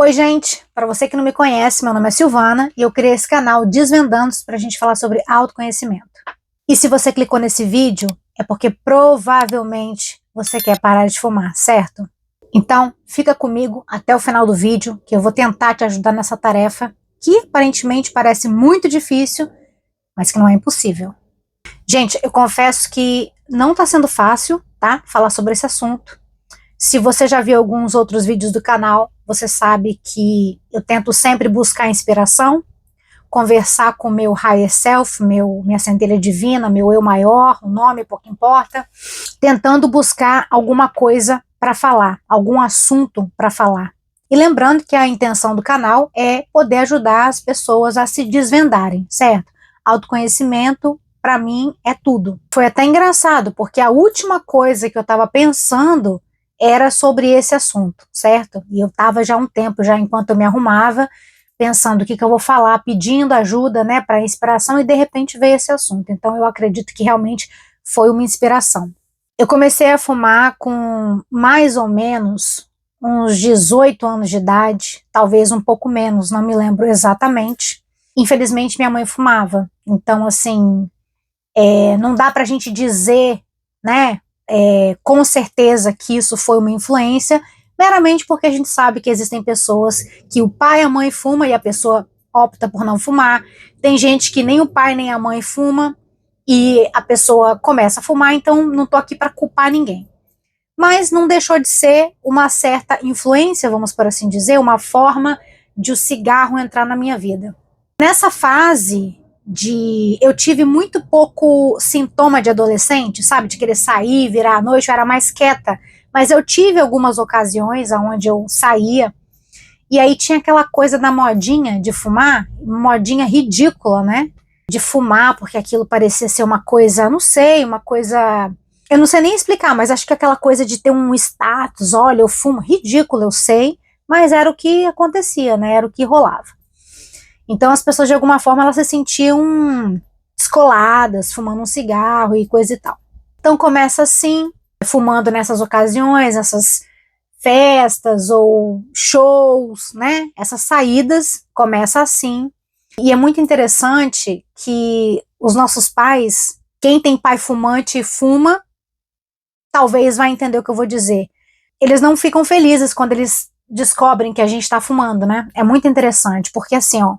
Oi, gente! Para você que não me conhece, meu nome é Silvana e eu criei esse canal Desvendando-se para a gente falar sobre autoconhecimento. E se você clicou nesse vídeo, é porque provavelmente você quer parar de fumar, certo? Então, fica comigo até o final do vídeo, que eu vou tentar te ajudar nessa tarefa, que aparentemente parece muito difícil, mas que não é impossível. Gente, eu confesso que não está sendo fácil, tá? Falar sobre esse assunto. Se você já viu alguns outros vídeos do canal, você sabe que eu tento sempre buscar inspiração, conversar com o meu higher self, minha centelha divina, meu eu maior, o nome pouco importa, tentando buscar alguma coisa para falar, algum assunto para falar. E lembrando que a intenção do canal é poder ajudar as pessoas a se desvendarem, certo? Autoconhecimento, para mim, é tudo. Foi até engraçado, porque a última coisa que eu estava pensando era sobre esse assunto, certo? E eu estava já há um tempo, já enquanto eu me arrumava, pensando o que eu vou falar, pedindo ajuda, né, para inspiração, e de repente veio esse assunto. Então eu acredito que realmente foi uma inspiração. Eu comecei a fumar com mais ou menos uns 18 anos de idade, talvez um pouco menos, não me lembro exatamente. Infelizmente minha mãe fumava, então assim, não dá pra gente dizer, né, com certeza que isso foi uma influência, meramente porque a gente sabe que existem pessoas que o pai e a mãe fumam e a pessoa opta por não fumar. Tem gente que nem o pai nem a mãe fuma e a pessoa começa a fumar, então não tô aqui para culpar ninguém. Mas não deixou de ser uma certa influência, vamos por assim dizer, uma forma de o cigarro entrar na minha vida. Nessa fase eu tive muito pouco sintoma de adolescente, sabe, de querer sair, virar à noite, eu era mais quieta, mas eu tive algumas ocasiões onde eu saía, e aí tinha aquela coisa da modinha de fumar, modinha ridícula, né, de fumar, porque aquilo parecia ser uma coisa, não sei, uma coisa, eu não sei nem explicar, mas acho que aquela coisa de ter um status, olha, eu fumo, ridículo, eu sei, mas era o que acontecia, né, era o que rolava. Então as pessoas de alguma forma elas se sentiam descoladas, fumando um cigarro e coisa e tal. Então começa assim, fumando nessas ocasiões, essas festas ou shows, né? Essas saídas, começa assim. E é muito interessante que os nossos pais, quem tem pai fumante e fuma, talvez vai entender o que eu vou dizer. Eles não ficam felizes quando eles descobrem que a gente está fumando, né? É muito interessante, porque assim, ó,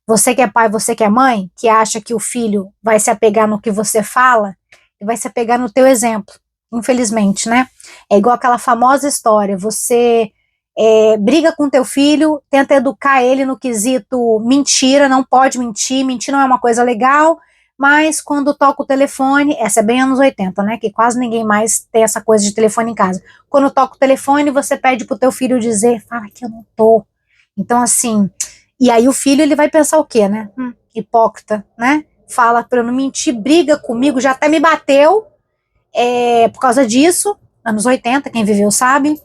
você que é pai, você que é mãe, que acha que o filho vai se apegar no que você fala, e vai se apegar no teu exemplo, infelizmente, né? É igual aquela famosa história, você briga com teu filho, tenta educar ele no quesito mentira, não pode mentir, mentir não é uma coisa legal, mas quando toca o telefone, essa é bem anos 80, né, que quase ninguém mais tem essa coisa de telefone em casa. Quando toca o telefone, você pede pro teu filho dizer, fala que eu não tô. Então, assim, e aí o filho, ele vai pensar o quê, né? Hipócrita, né? Fala pra eu não mentir, briga comigo, já até me bateu por causa disso, anos 80, quem viveu sabe.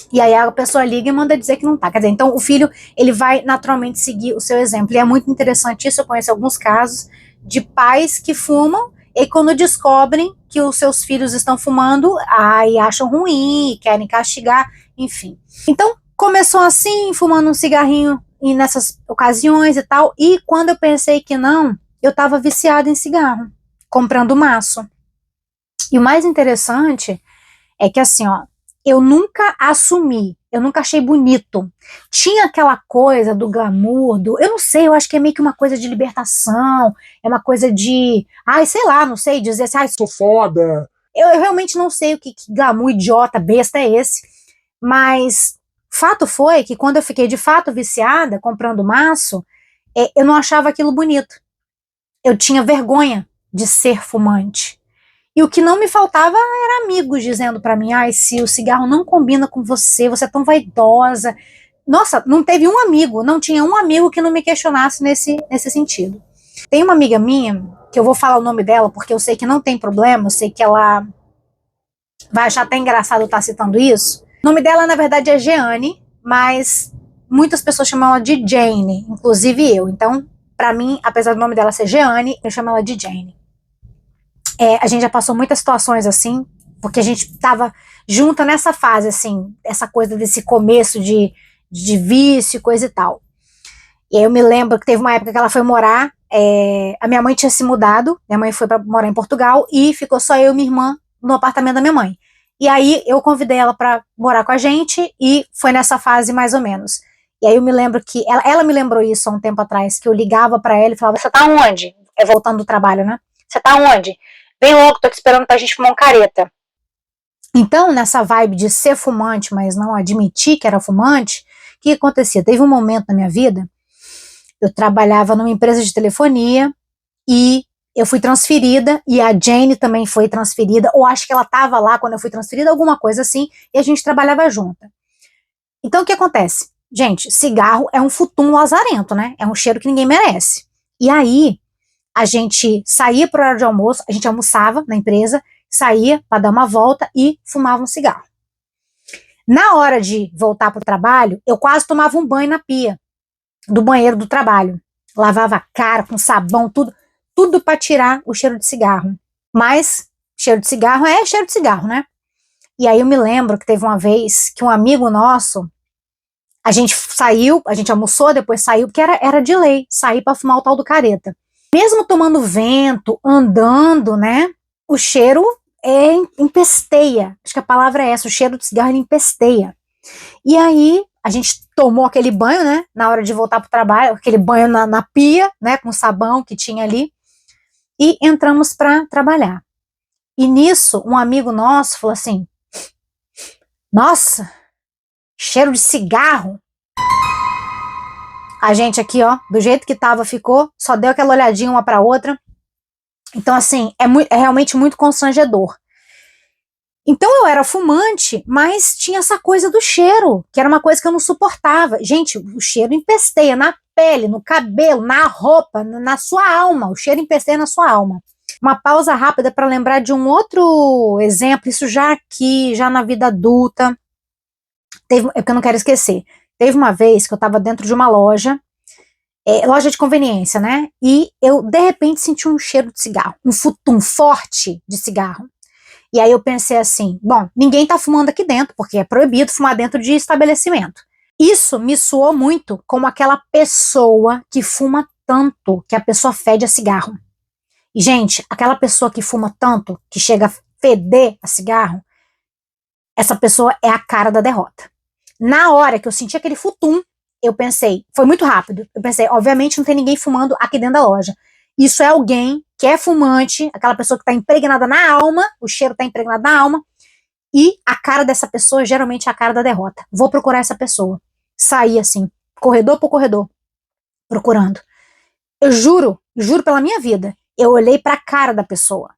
E aí a pessoa liga e manda dizer que não tá. Quer dizer, então o filho, ele vai naturalmente seguir o seu exemplo. E é muito interessante isso, eu conheço alguns casos de pais que fumam e quando descobrem que os seus filhos estão fumando, aí acham ruim, querem castigar, enfim. Então, começou assim, fumando um cigarrinho e nessas ocasiões e tal, e quando eu pensei que não, eu tava viciada em cigarro, comprando maço. E o mais interessante é que assim, ó, eu nunca assumi, eu nunca achei bonito. Tinha aquela coisa do glamour, eu não sei, eu acho que é meio que uma coisa de libertação, é uma coisa de, ai, sei lá, não sei, dizer assim, ai, sou foda. Eu realmente não sei o que glamour idiota, besta é esse, mas fato foi que quando eu fiquei de fato viciada, comprando maço, eu não achava aquilo bonito. Eu tinha vergonha de ser fumante. E o que não me faltava era amigos dizendo pra mim, ai, se o cigarro não combina com você, você é tão vaidosa. Nossa, não teve um amigo, não tinha um amigo que não me questionasse nesse sentido. Tem uma amiga minha, que eu vou falar o nome dela, porque eu sei que não tem problema, eu sei que ela vai achar até engraçado eu estar citando isso. O nome dela, na verdade, é Jeane, mas muitas pessoas chamam ela de Jane, inclusive eu. Então, pra mim, apesar do nome dela ser Jeane, eu chamo ela de Jane. A gente já passou muitas situações assim, porque a gente tava junta nessa fase, assim, essa coisa desse começo de de vício, coisa e tal. E aí eu me lembro que teve uma época que ela foi morar, a minha mãe tinha se mudado, minha mãe foi para morar em Portugal e ficou só eu e minha irmã no apartamento da minha mãe. E aí eu convidei ela para morar com a gente e foi nessa fase mais ou menos. E aí eu me lembro que ela me lembrou isso há um tempo atrás, que eu ligava para ela e falava: "Você tá onde?" Voltando do trabalho, né? "Você tá onde? Vem logo, tô te esperando pra gente fumar um careta." Então, nessa vibe de ser fumante, mas não admitir que era fumante, o que acontecia? Teve um momento na minha vida, eu trabalhava numa empresa de telefonia e eu fui transferida e a Jane também foi transferida, ou acho que ela estava lá quando eu fui transferida, alguma coisa assim, e a gente trabalhava junto. Então, o que acontece? Gente, cigarro é um futum lazarento, né? É um cheiro que ninguém merece. E aí, a gente saía para o horário de almoço, a gente almoçava na empresa, saía para dar uma volta e fumava um cigarro. Na hora de voltar para o trabalho, eu quase tomava um banho na pia do banheiro do trabalho. Lavava a cara com sabão, tudo para tirar o cheiro de cigarro. Mas cheiro de cigarro é cheiro de cigarro, né? E aí eu me lembro que teve uma vez que um amigo nosso, a gente saiu, a gente almoçou, depois saiu, porque era de lei, sair para fumar o tal do careta. Mesmo tomando vento, andando, né? O cheiro empesteia. Acho que a palavra é essa, o cheiro do cigarro ele empesteia. E aí a gente tomou aquele banho, né? Na hora de voltar pro trabalho, aquele banho na pia, né? Com sabão que tinha ali. E entramos para trabalhar. E nisso, um amigo nosso falou assim: "Nossa, cheiro de cigarro." A gente aqui, ó, do jeito que tava, ficou, só deu aquela olhadinha uma para outra. Então, assim, é realmente muito constrangedor. Então eu era fumante, mas tinha essa coisa do cheiro, que era uma coisa que eu não suportava. Gente, o cheiro empesteia na pele, no cabelo, na roupa, na sua alma. O cheiro empesteia na sua alma. Uma pausa rápida para lembrar de um outro exemplo, isso já aqui, já na vida adulta. É porque eu não quero esquecer. Teve uma vez que eu estava dentro de uma loja, loja de conveniência, né? E eu, de repente, senti um cheiro de cigarro, um futum forte de cigarro. E aí eu pensei assim, bom, ninguém tá fumando aqui dentro, porque é proibido fumar dentro de estabelecimento. Isso me soou muito como aquela pessoa que fuma tanto que a pessoa fede a cigarro. E, gente, aquela pessoa que fuma tanto, que chega a feder a cigarro, essa pessoa é a cara da derrota. Na hora que eu senti aquele futum, eu pensei, foi muito rápido, eu pensei, obviamente não tem ninguém fumando aqui dentro da loja. Isso é alguém que é fumante, aquela pessoa que está impregnada na alma, o cheiro está impregnado na alma, e a cara dessa pessoa geralmente é a cara da derrota. Vou procurar essa pessoa. Saí assim, corredor por corredor, procurando. Eu juro pela minha vida, eu olhei para a cara da pessoa.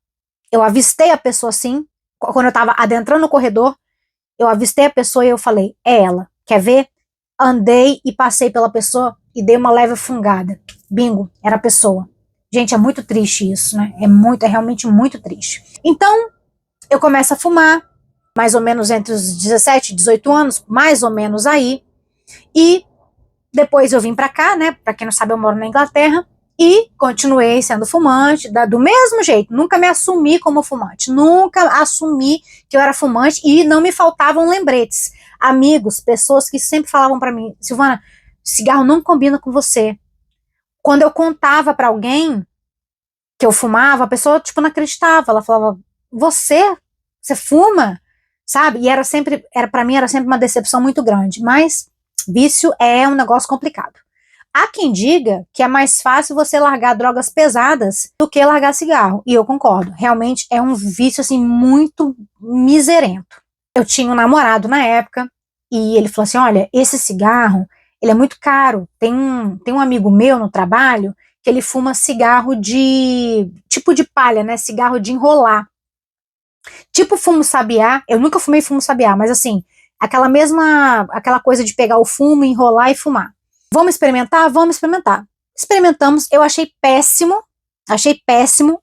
Eu avistei a pessoa assim, quando eu estava adentrando no corredor, eu avistei a pessoa e eu falei, é ela, quer ver? Andei e passei pela pessoa e dei uma leve fungada. Bingo, era a pessoa. Gente, é muito triste isso, né? É realmente muito triste. Então, eu começo a fumar, mais ou menos entre os 17 e 18 anos, mais ou menos aí. E depois eu vim pra cá, né? Pra quem não sabe, eu moro na Inglaterra. E continuei sendo fumante, do mesmo jeito. Nunca me assumi como fumante. Nunca assumi que eu era fumante e não me faltavam lembretes. Amigos, pessoas que sempre falavam pra mim, Silvana, cigarro não combina com você. Quando eu contava pra alguém que eu fumava, a pessoa, tipo, não acreditava. Ela falava, você fuma? Sabe? E pra mim era sempre uma decepção muito grande. Mas vício é um negócio complicado. Há quem diga que é mais fácil você largar drogas pesadas do que largar cigarro. E eu concordo. Realmente é um vício, assim, muito miserento. Eu tinha um namorado na época e ele falou assim, olha, esse cigarro, ele é muito caro. Tem um amigo meu no trabalho que ele fuma cigarro tipo de palha, né? Cigarro de enrolar. Tipo fumo sabiá. Eu nunca fumei fumo sabiá, mas assim, aquela coisa de pegar o fumo, enrolar e fumar. Vamos experimentar? Vamos experimentar. Experimentamos, eu achei péssimo,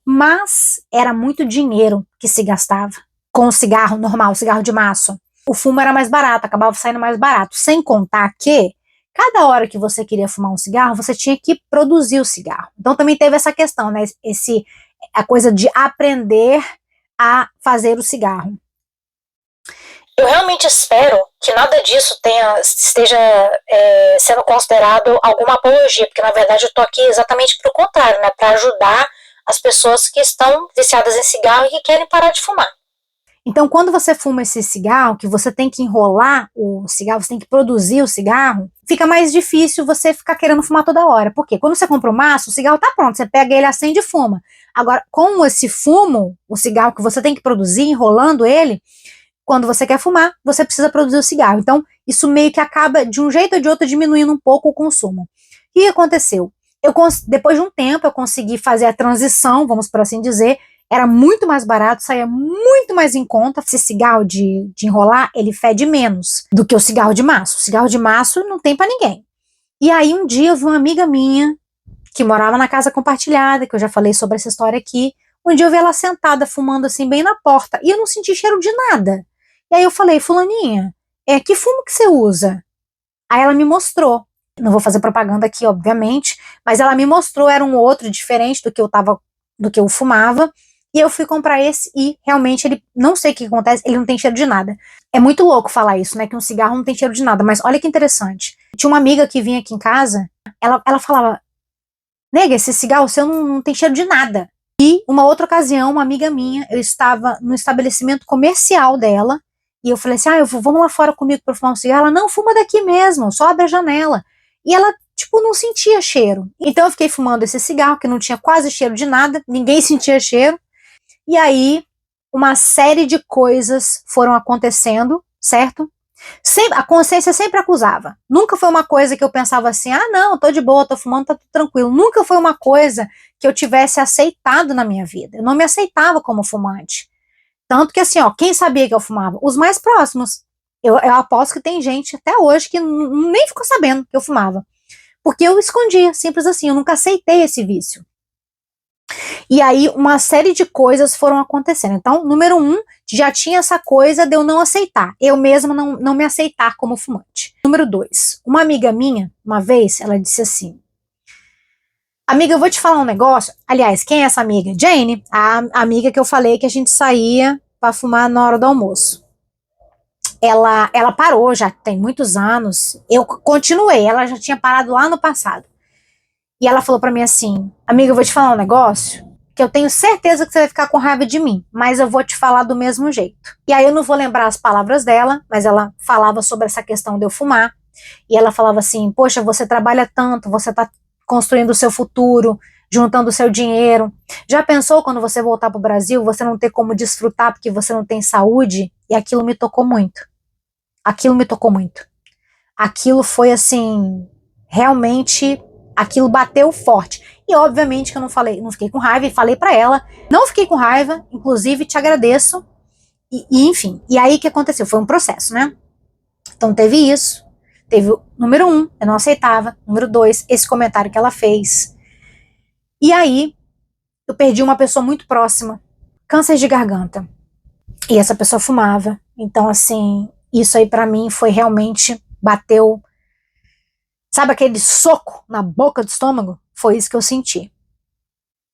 mas era muito dinheiro que se gastava com o cigarro normal, cigarro de maço. O fumo era mais barato, acabava saindo mais barato. Sem contar que, cada hora que você queria fumar um cigarro, você tinha que produzir o cigarro. Então também teve essa questão, né? A coisa de aprender a fazer o cigarro. Eu realmente espero que nada disso esteja sendo considerado alguma apologia, porque na verdade eu estou aqui exatamente para o contrário, né, para ajudar as pessoas que estão viciadas em cigarro e que querem parar de fumar. Então, quando você fuma esse cigarro, que você tem que enrolar o cigarro, você tem que produzir o cigarro, fica mais difícil você ficar querendo fumar toda hora. Por quê? Quando você compra o maço, o cigarro tá pronto, você pega ele, acende e fuma. Agora, com esse fumo, o cigarro que você tem que produzir, enrolando ele, quando você quer fumar, você precisa produzir o cigarro. Então, isso meio que acaba, de um jeito ou de outro, diminuindo um pouco o consumo. O que aconteceu? Depois de um tempo, eu consegui fazer a transição, vamos por assim dizer. Era muito mais barato, saía muito mais em conta. Esse cigarro de enrolar, ele fede menos do que o cigarro de maço. O cigarro de maço não tem pra ninguém. E aí, um dia, eu vi uma amiga minha, que morava na casa compartilhada, que eu já falei sobre essa história aqui. Um dia eu vi ela sentada, fumando assim, bem na porta. E eu não senti cheiro de nada. E aí eu falei, fulaninha, que fumo que você usa? Aí ela me mostrou. Não vou fazer propaganda aqui, obviamente, mas ela me mostrou, era um outro, diferente do que eu fumava. E eu fui comprar esse e realmente ele, não sei o que acontece, ele não tem cheiro de nada. É muito louco falar isso, né, que um cigarro não tem cheiro de nada, mas olha que interessante. Tinha uma amiga que vinha aqui em casa, ela falava, nega, esse cigarro seu não tem cheiro de nada. E uma outra ocasião, uma amiga minha, eu estava no estabelecimento comercial dela, e eu falei assim, vamos lá fora comigo para fumar um cigarro. Ela, não, fuma daqui mesmo, só abre a janela. E ela, tipo, não sentia cheiro. Então eu fiquei fumando esse cigarro, que não tinha quase cheiro de nada, ninguém sentia cheiro. E aí, uma série de coisas foram acontecendo, certo? A consciência sempre acusava. Nunca foi uma coisa que eu pensava assim, não, tô de boa, tô fumando, tá tudo tranquilo. Nunca foi uma coisa que eu tivesse aceitado na minha vida. Eu não me aceitava como fumante. Tanto que assim, quem sabia que eu fumava? Os mais próximos. Eu aposto que tem gente até hoje que nem ficou sabendo que eu fumava. Porque eu escondia, simples assim, eu nunca aceitei esse vício. E aí uma série de coisas foram acontecendo. Então, número 1, já tinha essa coisa de eu não aceitar. Eu mesma não me aceitar como fumante. Número 2, uma amiga minha, uma vez, ela disse assim, amiga, eu vou te falar um negócio. Aliás, quem é essa amiga? Jane, a amiga que eu falei que a gente saía para fumar na hora do almoço. Ela parou, já tem muitos anos. Eu continuei, ela já tinha parado lá no passado. E ela falou pra mim assim, amiga, eu vou te falar um negócio, que eu tenho certeza que você vai ficar com raiva de mim, mas eu vou te falar do mesmo jeito. E aí eu não vou lembrar as palavras dela, mas ela falava sobre essa questão de eu fumar. E ela falava assim, poxa, você trabalha tanto, você tá construindo o seu futuro, juntando o seu dinheiro. Já pensou quando você voltar pro Brasil, você não ter como desfrutar porque você não tem saúde? E aquilo me tocou muito. Aquilo me tocou muito. Aquilo foi assim, realmente, aquilo bateu forte. E obviamente que eu não fiquei com raiva e falei pra ela, não fiquei com raiva, inclusive te agradeço. E enfim, e aí o que aconteceu? Foi um processo, né? Então teve isso. Teve o número 1, eu não aceitava. Número 2, esse comentário que ela fez. E aí, eu perdi uma pessoa muito próxima, câncer de garganta. E essa pessoa fumava. Então, assim, isso aí pra mim foi realmente, bateu, sabe aquele soco na boca do estômago? Foi isso que eu senti.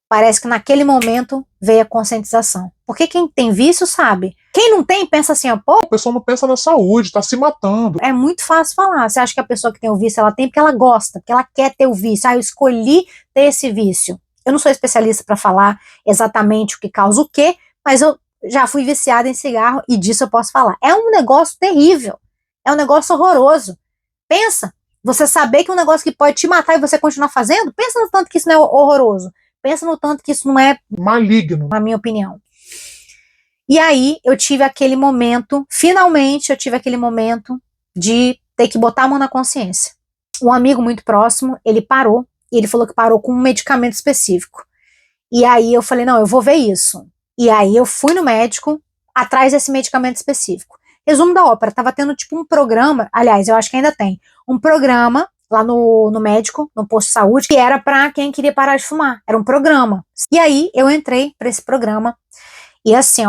Parece que naquele momento veio a conscientização. Porque quem tem vício sabe. Quem não tem, pensa assim, pô, A pessoa não pensa na saúde, tá se matando. é muito fácil falar. Você acha que a pessoa que tem o vício, ela tem porque ela gosta, porque ela quer ter o vício. Eu escolhi ter esse vício. Eu não sou especialista para falar exatamente o que causa o quê, mas eu já fui viciada em cigarro e disso eu posso falar. É um negócio terrível. É um negócio horroroso. Pensa, você saber que é um negócio que pode te matar e você continuar fazendo, pensa no tanto que isso não é horroroso. Pensa no tanto que isso não é Maligno. na minha opinião. E aí eu tive aquele momento, finalmente eu tive aquele momento de ter que botar a mão na consciência. Um amigo muito próximo, ele parou, e ele falou que parou com um medicamento específico. E aí eu falei, não, eu vou ver isso. E aí eu fui no médico, atrás desse medicamento específico. Resumo da ópera, tava tendo tipo um programa, aliás, eu acho que ainda tem, um programa lá no médico, no posto de saúde, que era pra quem queria parar de fumar. Era um programa. E aí eu entrei pra esse programa, e assim,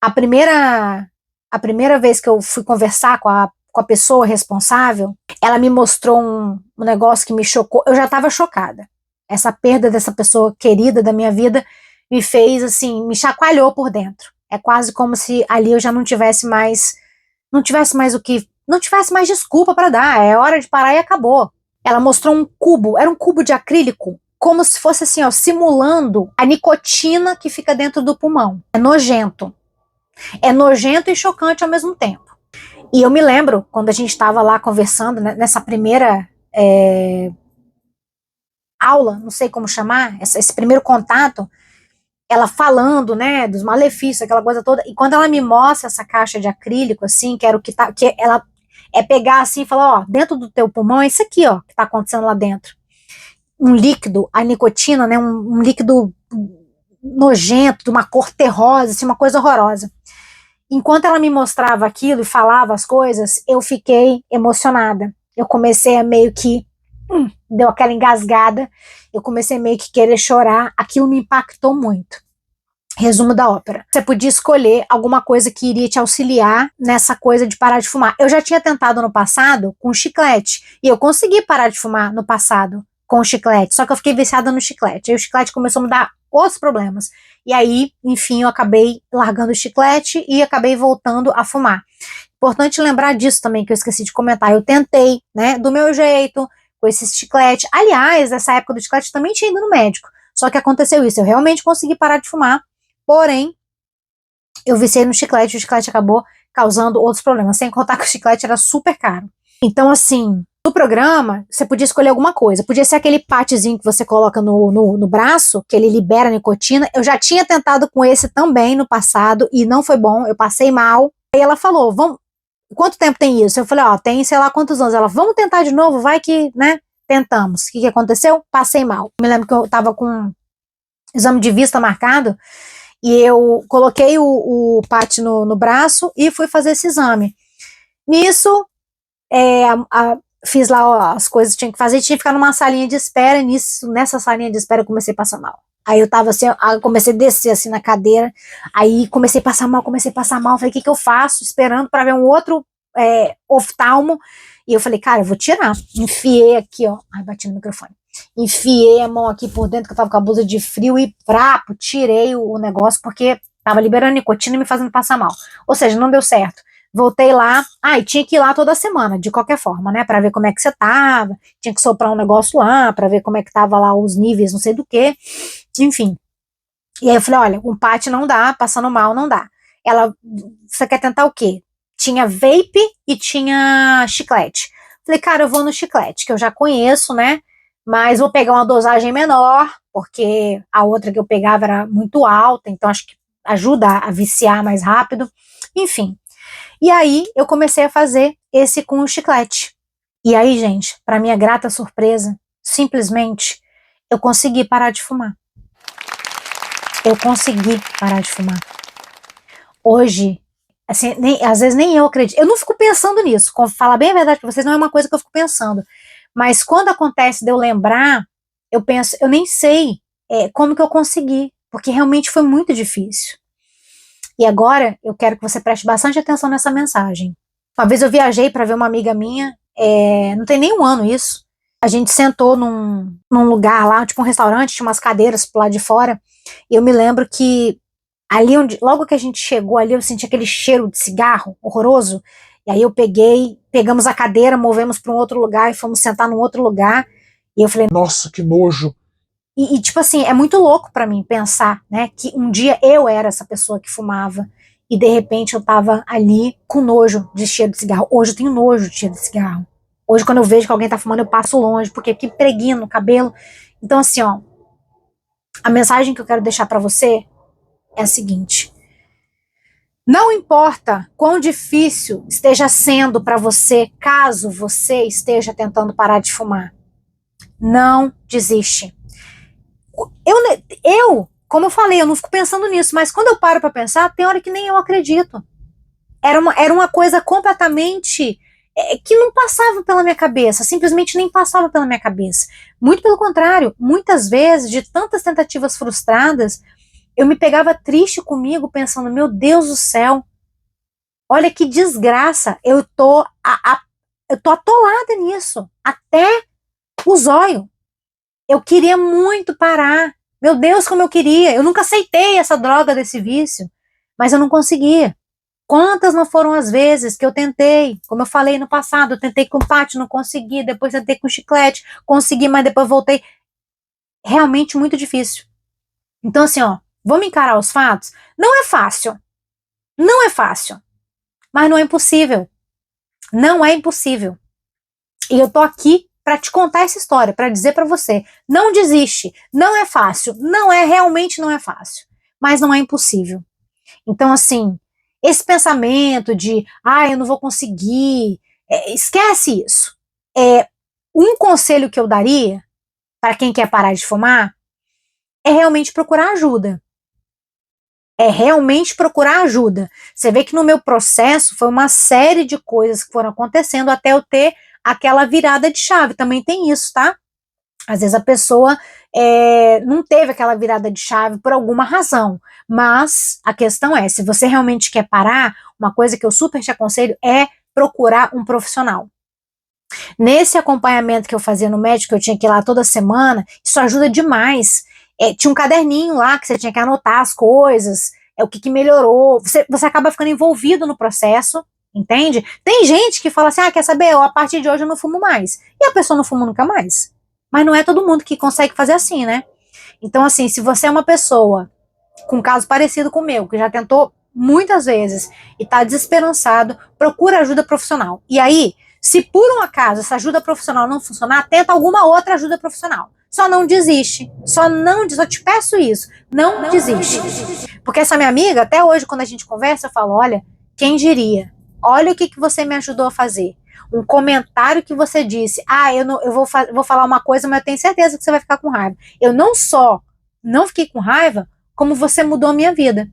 a primeira vez que eu fui conversar com a pessoa responsável, ela me mostrou um negócio que me chocou. Eu já estava chocada. Essa perda dessa pessoa querida da minha vida me fez, assim, me chacoalhou por dentro. É quase como se ali eu já não tivesse mais não tivesse mais não tivesse mais desculpa para dar, é hora de parar e acabou. Ela mostrou um cubo, era um cubo de acrílico, como se fosse assim, ó, simulando a nicotina que fica dentro do pulmão. É nojento. É nojento e chocante ao mesmo tempo. E eu me lembro, quando a gente estava lá conversando, né, nessa primeira aula, não sei como chamar, esse primeiro contato, ela falando, né, dos malefícios, aquela coisa toda, e quando ela me mostra essa caixa de acrílico, assim, que era o que tá, que ela é pegar assim e falar, ó, dentro do teu pulmão é isso aqui, ó, que tá acontecendo lá dentro. Um líquido, a nicotina, né, um líquido nojento, de uma cor terrosa, assim, uma coisa horrorosa. Enquanto ela me mostrava aquilo e falava as coisas, eu fiquei emocionada. Eu comecei a meio que, deu aquela engasgada, eu comecei meio que querer chorar, aquilo me impactou muito. Resumo da ópera. Você podia escolher alguma coisa que iria te auxiliar nessa coisa de parar de fumar. Eu já tinha tentado no passado com chiclete, e eu consegui parar de fumar no passado com o chiclete, só que eu fiquei viciada no chiclete. Aí o chiclete começou a me dar outros problemas. E aí, enfim, eu acabei largando o chiclete e acabei voltando a fumar. Importante lembrar disso também, que eu esqueci de comentar. Eu tentei, né, do meu jeito, com esse chiclete. Aliás, nessa época do chiclete eu também tinha ido no médico. Só que aconteceu isso, eu realmente consegui parar de fumar, porém, eu viciei no chiclete, o chiclete acabou causando outros problemas, sem contar que o chiclete era super caro. Então, assim, no programa, você podia escolher alguma coisa. Podia ser aquele patchzinho que você coloca no braço, que ele libera a nicotina. Eu já tinha tentado com esse também no passado, e não foi bom, eu passei mal. Aí ela falou, vamos, quanto tempo tem isso? Eu falei, ó, tem sei lá quantos anos. Ela, vamos tentar de novo, vai que, né, tentamos. O que aconteceu? Passei mal. Me lembro que eu tava com um exame de vista marcado, e eu coloquei o patch no braço e fui fazer esse exame. Nisso, fiz lá ó, as coisas que tinha que fazer, tinha que ficar numa salinha de espera, e nessa salinha de espera eu comecei a passar mal. Aí eu tava assim, eu comecei a descer assim na cadeira, aí comecei a passar mal, falei, o que que eu faço? Esperando para ver um outro oftalmo, e eu falei, cara, eu vou tirar. Enfiei aqui, ó, ai, bati no microfone. Enfiei a mão aqui por dentro, que eu tava com a blusa de frio, e tirei o negócio, porque tava liberando nicotina e me fazendo passar mal. Ou seja, não deu certo. Voltei lá, e tinha que ir lá toda semana, de qualquer forma, né, pra ver como é que você tava, tinha que soprar um negócio lá, pra ver como é que tava lá os níveis, não sei do que, enfim. E aí eu falei, olha, um pate não dá, passando mal não dá. Ela, você quer tentar o quê? Tinha vape e tinha chiclete. Falei, cara, eu vou no chiclete, que eu já conheço, né, mas vou pegar uma dosagem menor, porque a outra que eu pegava era muito alta, então acho que ajuda a viciar mais rápido, enfim. E aí eu comecei a fazer esse com o chiclete. E aí, gente, para minha grata surpresa, simplesmente eu consegui parar de fumar. Eu consegui parar de fumar. Hoje, assim, às vezes nem eu acredito. Eu não fico pensando nisso. Falar bem a verdade para vocês, não é uma coisa que eu fico pensando. Mas quando acontece de eu lembrar, eu penso, eu nem sei como que eu consegui, porque realmente foi muito difícil. E agora eu quero que você preste bastante atenção nessa mensagem. Uma vez eu viajei para ver uma amiga minha, não tem nem um ano isso. A gente sentou num lugar lá, tipo um restaurante, tinha umas cadeiras pro lado de fora. E eu me lembro que ali logo que a gente chegou ali, eu senti aquele cheiro de cigarro horroroso. E aí eu pegamos a cadeira, movemos para um outro lugar e fomos sentar num outro lugar. E eu falei, nossa, que nojo. E tipo assim, é muito louco pra mim pensar, né, que um dia eu era essa pessoa que fumava e de repente eu tava ali com nojo de cheiro de cigarro. Hoje eu tenho nojo de cheiro de cigarro. Hoje quando eu vejo que alguém tá fumando eu passo longe, porque que preguinho no cabelo. Então assim, ó, a mensagem que eu quero deixar pra você é a seguinte: não importa quão difícil esteja sendo pra você, caso você esteja tentando parar de fumar, não desiste. Como eu falei, eu não fico pensando nisso, mas quando eu paro pra pensar, tem hora que nem eu acredito. Era uma coisa completamente que não passava pela minha cabeça, simplesmente nem passava pela minha cabeça. Muito pelo contrário, muitas vezes, de tantas tentativas frustradas, eu me pegava triste comigo, pensando, meu Deus do céu, olha que desgraça, eu tô atolada nisso, até o zóio. Eu queria muito parar. Meu Deus, como eu queria. Eu nunca aceitei essa droga desse vício, mas eu não conseguia. Quantas não foram as vezes que eu tentei, como eu falei no passado, eu tentei com pátio, não consegui, depois tentei com chiclete, consegui, mas depois voltei. Realmente muito difícil. Então assim, ó, vamos encarar os fatos? Não é fácil. Não é fácil. Mas não é impossível. Não é impossível. E eu tô aqui para te contar essa história, para dizer para você, não desiste, não é fácil, realmente não é fácil, mas não é impossível. Então assim, esse pensamento de, eu não vou conseguir, esquece isso. Um conselho que eu daria para quem quer parar de fumar é realmente procurar ajuda. É realmente procurar ajuda. Você vê que no meu processo foi uma série de coisas que foram acontecendo até eu ter aquela virada de chave. Também tem isso, tá? Às vezes a pessoa não teve aquela virada de chave por alguma razão. Mas a questão é, se você realmente quer parar, uma coisa que eu super te aconselho é procurar um profissional. Nesse acompanhamento que eu fazia no médico, que eu tinha que ir lá toda semana, isso ajuda demais. Tinha um caderninho lá que você tinha que anotar as coisas, o que melhorou. Você acaba ficando envolvido no processo, entende? Tem gente que fala assim, quer saber, a partir de hoje eu não fumo mais. E a pessoa não fuma nunca mais. Mas não é todo mundo que consegue fazer assim, né? Então, assim, se você é uma pessoa com um caso parecido com o meu, que já tentou muitas vezes e tá desesperançado, procura ajuda profissional. E aí, se por um acaso essa ajuda profissional não funcionar, tenta alguma outra ajuda profissional. Só não desiste. Eu te peço isso. Não desiste. Porque essa minha amiga, até hoje, quando a gente conversa, eu falo, olha, quem diria? Olha o que você me ajudou a fazer. Um comentário que você disse, eu vou falar uma coisa, mas eu tenho certeza que você vai ficar com raiva. Eu não só não fiquei com raiva, como você mudou a minha vida.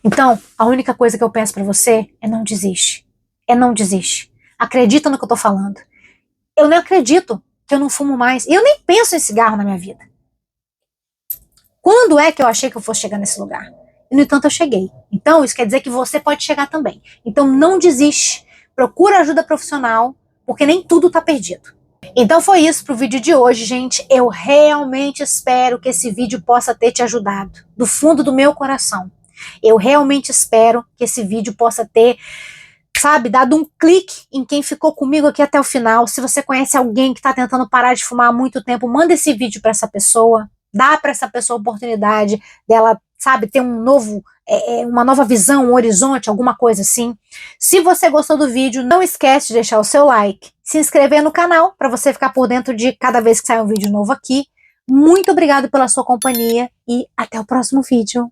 Então, a única coisa que eu peço pra você é não desiste. Não desiste. Acredita no que eu tô falando. Eu não acredito que eu não fumo mais. E eu nem penso em cigarro na minha vida. Quando é que eu achei que eu fosse chegar nesse lugar? E, no entanto, eu cheguei. Então, isso quer dizer que você pode chegar também. Então, não desiste. Procura ajuda profissional, porque nem tudo tá perdido. Então foi isso pro vídeo de hoje, gente. Eu realmente espero que esse vídeo possa ter te ajudado. Do fundo do meu coração. Eu realmente espero que esse vídeo possa ter, dado um clique em quem ficou comigo aqui até o final. Se você conhece alguém que está tentando parar de fumar há muito tempo, manda esse vídeo para essa pessoa. Dá para essa pessoa a oportunidade dela, ter uma nova visão, um horizonte, alguma coisa assim. Se você gostou do vídeo, não esquece de deixar o seu like, se inscrever no canal para você ficar por dentro de cada vez que sai um vídeo novo aqui. Muito obrigado pela sua companhia e até o próximo vídeo.